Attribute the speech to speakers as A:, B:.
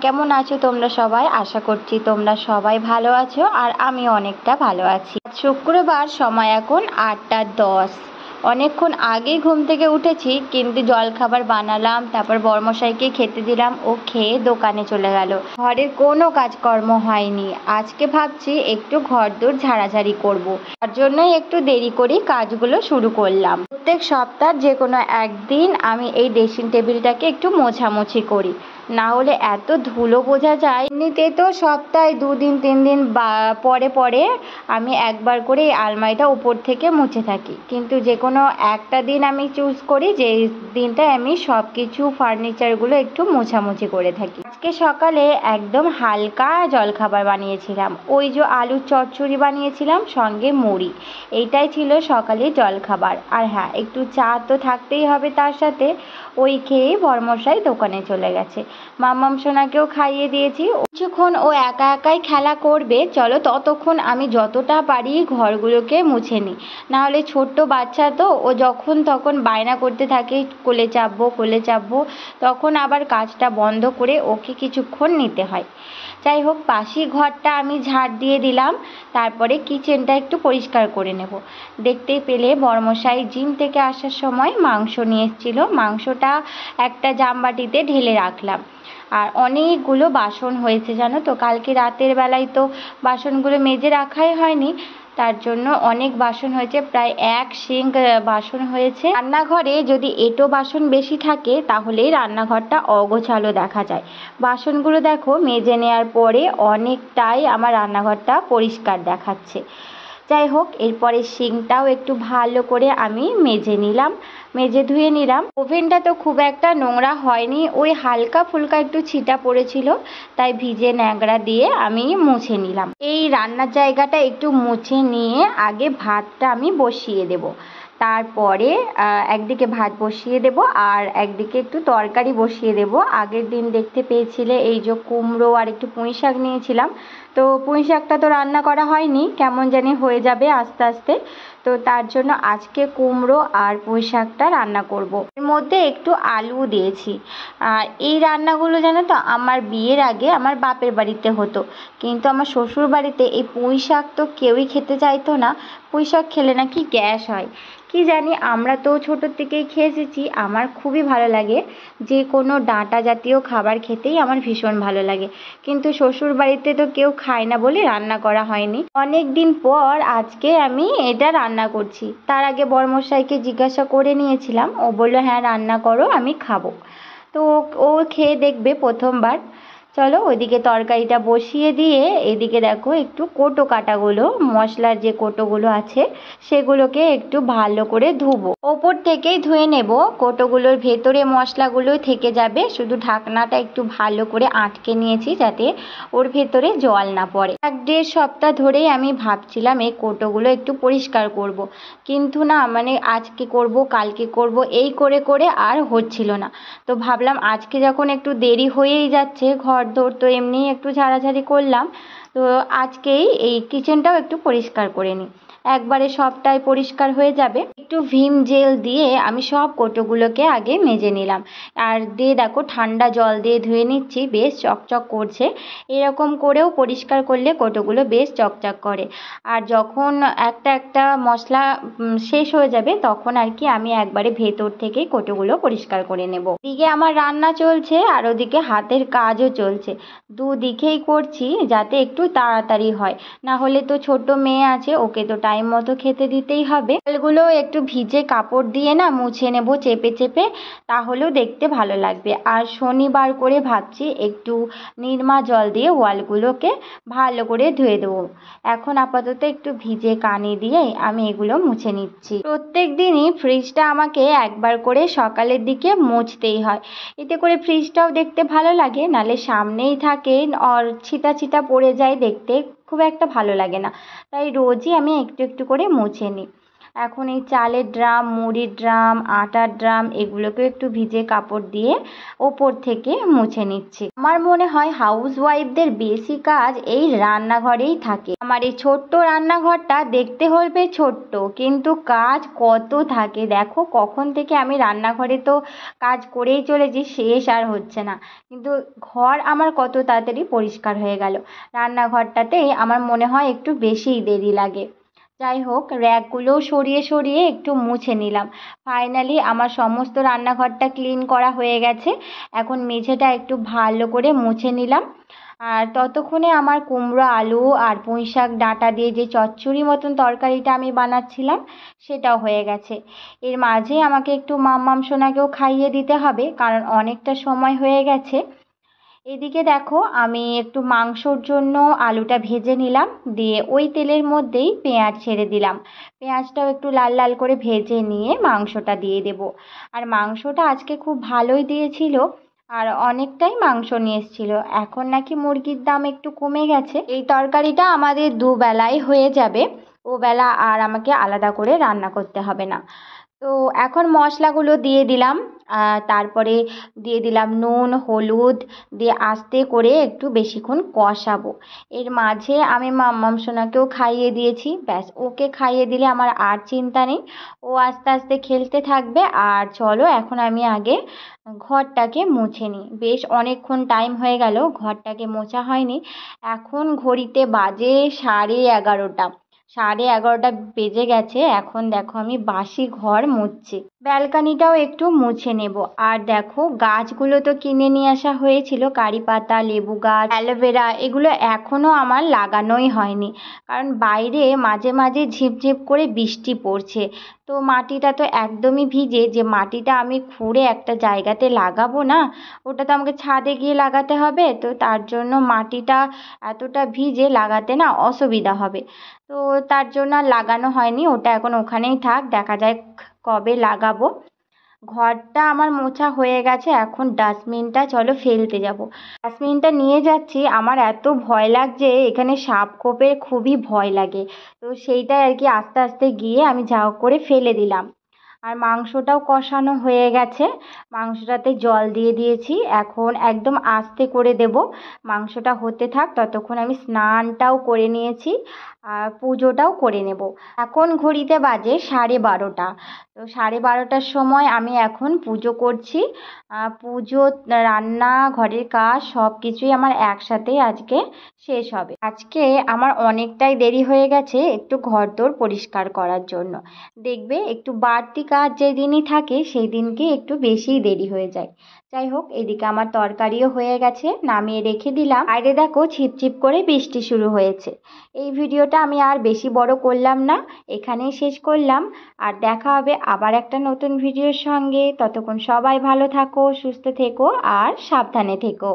A: কেমন আছো তোমরা সবাই? আশা করছি তোমরা সবাই ভালো আছো আর আমি অনেকটা ভালো আছি। শুক্রবার, সময় এখন 8:10। অনেকক্ষণ আগেই ঘুম থেকে উঠেছি, কিন্তু জলখাবার বানালাম, তারপর বড়মশাইকে খেতে দিলাম, ও খেয়ে দোকানে চলে গেল। ঘরের কোনো কাজকর্ম হয়নি। আজকে ভাবছি একটু ঘরদোর ঝাড়াঝাড়ি করব। তার জন্যই একটু দেরি করে কাজগুলো শুরু করলাম। প্রত্যেক সপ্তাহ যে কোনো একদিন আমি এই ড্রেসিং টেবিলটাকে একটু মোছামুছি করি, না হলে এত ধুলো বোঝা যায়। এমনিতে তো সপ্তাহে 2 দিন 3 দিন পরে পরে আমি একবার করে এই আলমারিটা উপর থেকে মুছে থাকি, কিন্তু যে কোনো একটা দিন আমি চুজ করি যে দিনটায় আমি সব কিছু ফার্নিচারগুলো একটু মোছামুছি করে থাকি। আজকে সকালে একদম হালকা জলখাবার বানিয়েছিলাম, ওই যে আলুর চচ্চড়ি বানিয়েছিলাম সঙ্গে মুড়ি, এইটাই ছিল সকালে জলখাবার। আর হ্যাঁ, একটু চা তো থাকতেই হবে তার সাথে। ওই খেয়েই বড়মশাই দোকানে চলে গেছে। মাম্মাম সোনাকেও খাইয়ে দিয়েছি। কিছুক্ষণ ও একা একাই খেলা করবে, চলো ততক্ষণ আমি যতটা পারি ঘরগুলোকে মুছে নিই। নাহলে ছোট্ট বাচ্চা তো, ও যখন তখন বায়না করতে থাকে কোলে চাপবো কোলে চাপবো, তখন আবার কাজটা বন্ধ করে ওকে কিছুক্ষণ নিতে হয়। যাই হোক, বাসি ঘরটা আমি ঝাড় দিয়ে দিলাম, তারপরে কিচেনটা একটু পরিষ্কার করে নেব। দেখতেই পেলে বড়মশাই জিম থেকে আসার সময় মাংস নিয়ে এসেছিল, মাংসটা একটা জামবাটিতে ঢেলে রাখলাম। আর অনেকগুলো বাসন হয়েছে জানো তো, কালকে রাতের বেলায় তো বাসনগুলো মেজে রাখাই হয়নি, তার জন্য অনেক বাসন হয়েছে, প্রায় 1 সিঙ্ক বাসন হয়েছে। রান্নাঘরে যদি এঁটো বাসন বেশি থাকে তাহলেই রান্নাঘরটা অগোছালো দেখা যায়। বাসনগুলো দেখো মেজে নেওয়ার পরে অনেকটাই আমার রান্নাঘরটা পরিষ্কার দেখাচ্ছে। যাই হোক, এরপরে সিঙ্কটাও একটু ভালো করে আমি মেজে ধুয়ে নিলাম। ওভেনটা তো খুব একটা নোংরা হয়নি, ওই হালকা ফুলকা একটু ছিটা পড়েছিল, তাই ভিজে ন্যাকড়া দিয়ে আমি মুছে নিলাম। এই রান্নার জায়গাটা একটু মুছে নিয়ে আগে ভাতটা আমি বসিয়ে দেব। তারপরে একদিকে ভাত বসিয়ে দেব আর একদিকে একটু তরকারি বসিয়ে দেব। আগের দিন দেখতে পেয়েছিলে এই যে কুমড়ো আর একটু পুঁই শাক নিয়েছিলাম, তো পুঁই শাকটা তো রান্না করা হয়নি, কেমন জানি হয়ে যাবে আস্তে আস্তে, তো তার জন্য আজকে কুমড়ো আর পুঁই শাকটা রান্না করব। এর মধ্যে একটু আলু দিয়েছি। আর এই রান্নাগুলো জানো তো আমার বিয়ের আগে আমার বাপের বাড়িতে হতো, কিন্তু আমার শ্বশুর বাড়িতে এই পুঁই শাক তো কেউই খেতে চাইতো না। পুঁই শাক খেলে নাকি গ্যাস হয়, কি জানি, আমরা তো ছোটোর থেকেই খেয়ে এসেছি। আমার খুবই ভালো লাগে, যে কোনো ডাঁটা জাতীয় খাবার খেতেই আমার ভীষণ ভালো লাগে, কিন্তু শ্বশুর বাড়িতে তো কেউ খায় না বলে রান্না করা হয়নি। অনেক দিন পর আজকে আমি এটা রান্না করছি। তার আগে বড়মশাইকে জিজ্ঞাসা করে নিয়েছিলাম, ও বললো হ্যাঁ রান্না করো, আমি খাবো। তো ও খেয়ে দেখবে প্রথমবার। চলো ওইদিকে তরকারিটা বসিয়ে দিয়ে এদিকে দেখো একটু কোটো কাটাগুলো, মশলার যে কোটোগুলো আছে সেগুলোকে একটু ভালো করে ধুবো। ওপর থেকেই ধুয়ে নেব, কোটোগুলোর ভেতরে মশলাগুলো থেকে যাবে, শুধু ঢাকনাটা একটু ভালো করে আটকে নিয়েছি যাতে ওর ভেতরে জল না পড়ে। 1-1.5 সপ্তাহ ধরেই আমি ভাবছিলাম এই কোটোগুলো একটু পরিষ্কার করব, কিন্তু না মানে আজকে করব কালকে করব এই করে করে আর হচ্ছিল না। তো ভাবলাম আজকে যখন একটু দেরি হয়েই যাচ্ছে, ঘরদোর তো এমনি একটু ঝাড়াঝাড়ি করলাম, তো আজকেই এই কিচেনটাও একটু পরিষ্কার করে নিই, একবারে সবটাই পরিষ্কার হয়ে যাবে। একটু ভিম জেল দিয়ে আমি সব কোটোগুলোকে আগে মেজে নিলাম, আর দিয়ে দেখো ঠান্ডা জল দিয়ে ধুয়ে নিচ্ছি, বেশ চকচক করছে। এরকম করেও পরিষ্কার করলে কোটোগুলো বেশ চকচক করে। আর যখন একটা একটা মশলা শেষ হয়ে যাবে তখন আর কি আমি একবারে ভেতর থেকেই কোটোগুলো পরিষ্কার করে নেব। এদিকে আমার রান্না চলছে আর ওদিকে হাতের কাজও চলছে, দুদিকেই করছি যাতে একটু তাড়াতাড়ি হয়, না হলে তো ছোট মেয়ে আছে, ওকে তো টাইম মতো খেতে দিতেই হবে। চালগুলো একটু ভিজে কাপড় দিয়ে না মুছে নেব চেপে চেপে, তাহলেও দেখতে ভালো লাগবে। আর শনিবার করে ভাবছি একটু নির্মা জল দিয়ে ওয়ালগুলোকে ভালো করে ধুয়ে দেবো। এখন আপাতত একটু ভিজে কানি দিয়ে আমি এগুলো মুছে নিচ্ছি। প্রত্যেক দিনই ফ্রিজটা আমাকে একবার করে সকালের দিকে মুছতেই হয়, এতে করে ফ্রিজটাও দেখতে ভালো লাগে, নালে সামনেই থাকে আর ছিটা ছিটা পড়ে যায়, দেখতে খুব একটা ভালো লাগে না, তাই রোজই আমি একটু একটু করে মুছে নিই। এখন এই চালের ড্রাম, মুড়ির ড্রাম, আটার ড্রাম এগুলোকে একটু ভিজে কাপড় দিয়ে ওপর থেকে মুছে নিচ্ছি। আমার মনে হয় হাউস ওয়াইফদের বেশি কাজ এই রান্নাঘরেই থাকে। আমার এই ছোট্ট রান্নাঘরটা দেখতে হবে ছোট্ট, কিন্তু কাজ কত থাকে দেখো। কখন থেকে আমি রান্নাঘরে তো কাজ করেই চলেছি, শেষ আর হচ্ছে না। কিন্তু ঘর আমার কত তাড়াতাড়ি পরিষ্কার হয়ে গেল। রান্নাঘরটাতেই আমার মনে হয় একটু বেশিই দেরি লাগে। যাই হোক, র্যাকগুলোও সরিয়ে সরিয়ে একটু মুছে নিলাম। ফাইনালি আমার সমস্ত রান্নাঘরটা ক্লিন করা হয়ে গেছে। এখন মেঝেটা একটু ভালো করে মুছে নিলাম। আর ততক্ষণে আমার কুমড়ো, আলু আর পুঁই শাক ডাঁটা দিয়ে যে চচ্চড়ি মতন তরকারিটা আমি বানাচ্ছিলাম সেটাও হয়ে গেছে। এর মাঝে আমাকে একটু মাম্মাম সোনাকেও খাইয়ে দিতে হবে, কারণ অনেকটা সময় হয়ে গেছে। এদিকে দেখো, আমি একটু মাংসর জন্য আলুটা ভেজে নিলাম, দিয়ে ওই তেলের মধ্যেই পেঁয়াজ ছেড়ে দিলাম। পেঁয়াজটাও একটু লাল লাল করে ভেজে নিয়ে মাংসটা দিয়ে দেব। আর মাংসটা আজকে খুব ভালোই দিয়েছিল, আর অনেকটাই মাংস নিয়ে এসেছিল। এখন নাকি মুরগির দাম একটু কমে গেছে। এই তরকারিটা আমাদের দুবেলাই হয়ে যাবে, ওবেলা আর আমাকে আলাদা করে রান্না করতে হবে না। তো এখন মশলাগুলো দিয়ে দিলাম, তারপরে দিয়ে দিলাম নুন, হলুদ দিয়ে আস্তে করে একটু বেশিক্ষণ কষাবো। এর মাঝে আমি মাম্মাম সোনাকেও খাইয়ে দিয়েছি, ব্যাস ওকে খাইয়ে দিলে আমার আর চিন্তা নেই। ও আস্তে আস্তে খেলতে থাকবে। আর চলো এখন আমি আগে ঘরটাকে মুছে নিই। বেশ অনেকক্ষণ টাইম হয়ে গেল, ঘরটাকে মোছা হয়নি। এখন ঘড়িতে বাজে 11:30। 11:30 বেজে গেছে। এখন দেখো আমি বাসি ঘর মুছছি। ব্যালকানিটাও একটু মুছে নেব। আর দেখো, গাছগুলো তো কিনে নিয়ে আসা হয়েছিল, কারি পাতা, লেবু গাছ, অ্যালোভেরা, এগুলো এখনও আমার লাগানোই হয়নি। কারণ বাইরে মাঝে মাঝে ঝিপঝিপ করে বৃষ্টি পড়ছে, তো মাটিটা তো একদমই ভিজে। যে মাটিটা আমি খুঁড়ে একটা জায়গাতে লাগাবো না, ওটা তো আমাকে ছাদে গিয়ে লাগাতে হবে। তো তার জন্য মাটিটা এতটা ভিজে লাগাতে না অসুবিধা হবে। তো তার জন্য আর লাগানো হয়নি, ওটা এখন ওখানেই থাক, দেখা যাক কবে লাগাবো। ঘরটা আমার মোছা হয়ে গেছে। এখন ডাস্টবিনটা চলো ফেলতে যাব। ডাস্টবিনটা নিয়ে যাচ্ছি, আমার এত ভয় লাগছে, এখানে সাপ খোপের খুবই ভয় লাগে। তো সেইটাই আর কি, আস্তে আস্তে গিয়ে আমি যা হোক করে ফেলে দিলাম। আর মাংসটাও কষানো হয়ে গেছে, মাংসটাতে জল দিয়ে দিয়েছি। এখন একদম আস্তে করে দেব, মাংসটা হতে থাক। ততক্ষণ আমি স্নানটাও করে নিয়েছি আর পুজোটাও করে নেব। এখন ঘড়িতে বাজে 12:30। তো 12:30টার সময় আমি এখন পুজো করছি। পুজো, রান্না, ঘরের কাজ সব কিছুই আমার একসাথেই আজকে শেষ হবে। আজকে আমার অনেকটাই দেরি হয়ে গেছে একটু ঘরদোর পরিষ্কার করার জন্য। দেখবে একটু বাড়তি কাজ যেদিনই থাকে সেই দিনকে একটু বেশিই দেরি হয়ে যায়। যাই হোক, এদিকে আমার তরকারিও হয়ে গেছে, নামিয়ে রেখে দিলাম। বাইরে দেখো ছিপছিপ করে বৃষ্টি শুরু হয়েছে। এই ভিডিওটা আমি আর বেশি বড় করলাম না, এখানেই শেষ করলাম। আর দেখা হবে আবার একটা নতুন ভিডিওর সঙ্গে। ততক্ষণ সবাই ভালো থাকো, সুস্থ থেকো আর সাবধানে থেকো।